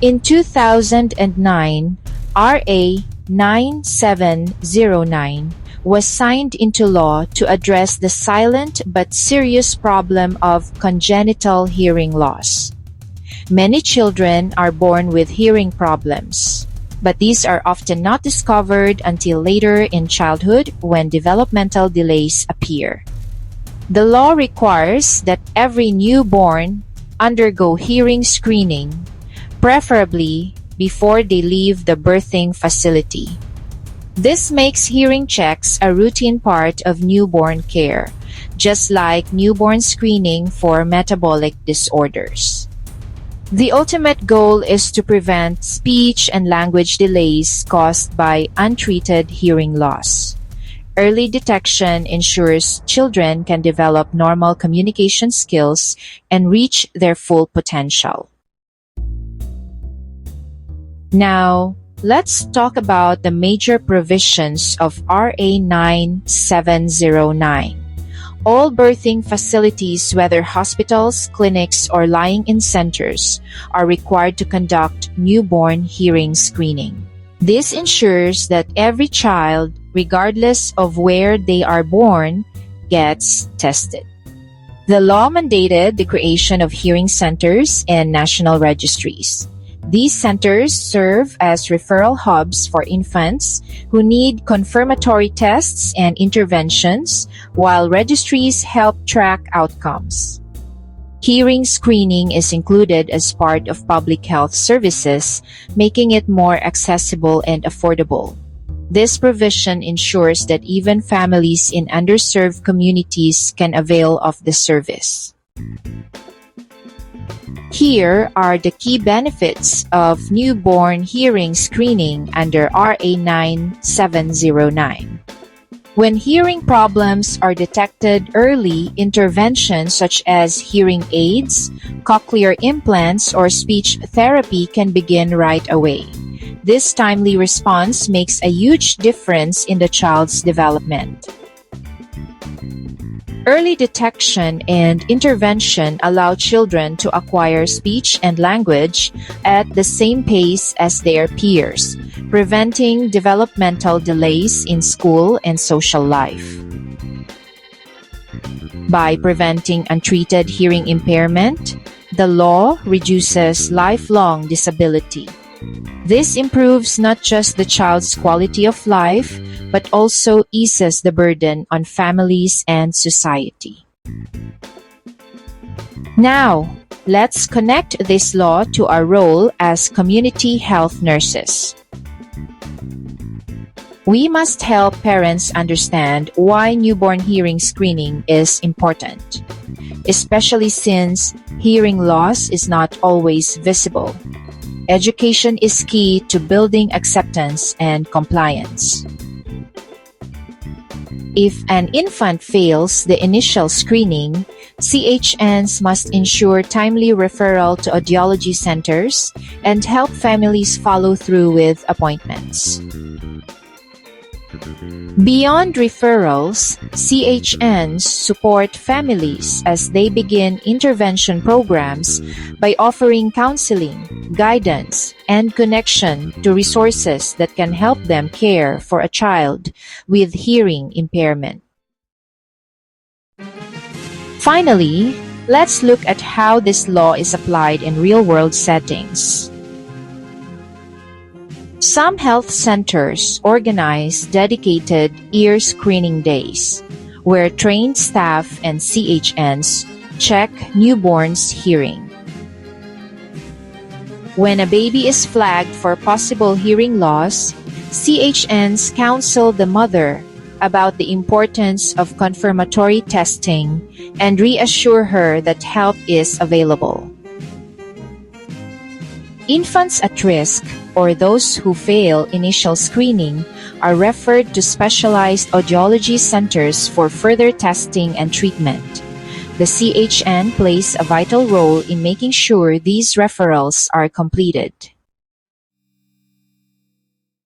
In 2009, RA 9709 was signed into law to address the silent but serious problem of congenital hearing loss. Many children are born with hearing problems, but these are often not discovered until later in childhood when developmental delays appear. The law requires that every newborn undergo hearing screening, preferably before they leave the birthing facility. This makes hearing checks a routine part of newborn care, just like newborn screening for metabolic disorders. The ultimate goal is to prevent speech and language delays caused by untreated hearing loss. Early detection ensures children can develop normal communication skills and reach their full potential. Now, let's talk about the major provisions of RA 9709. All birthing facilities, whether hospitals, clinics, or lying-in centers, are required to conduct newborn hearing screening. This ensures that every child, regardless of where they are born, gets tested. The law mandated the creation of hearing centers and national registries. These centers serve as referral hubs for infants who need confirmatory tests and interventions, while registries help track outcomes. Hearing screening is included as part of public health services, making it more accessible and affordable. This provision ensures that even families in underserved communities can avail of the service. Here are the key benefits of newborn hearing screening under RA 9709. When hearing problems are detected early, interventions such as hearing aids, cochlear implants, or speech therapy can begin right away. This timely response makes a huge difference in the child's development. Early detection and intervention allow children to acquire speech and language at the same pace as their peers, preventing developmental delays in school and social life. By preventing untreated hearing impairment, the law reduces lifelong disability. This improves not just the child's quality of life, but also eases the burden on families and society. Now, let's connect this law to our role as community health nurses. We must help parents understand why newborn hearing screening is important, especially since hearing loss is not always visible. Education is key to building acceptance and compliance. If an infant fails the initial screening, CHNs must ensure timely referral to audiology centers and help families follow through with appointments. Beyond referrals, CHNs support families as they begin intervention programs by offering counseling, guidance, and connection to resources that can help them care for a child with hearing impairment. Finally, let's look at how this law is applied in real-world settings. Some health centers organize dedicated ear screening days, where trained staff and CHNs check newborns' hearing. When a baby is flagged for possible hearing loss, CHNs counsel the mother about the importance of confirmatory testing and reassure her that help is available. Infants at risk, or those who fail initial screening, are referred to specialized audiology centers for further testing and treatment. The CHN plays a vital role in making sure these referrals are completed.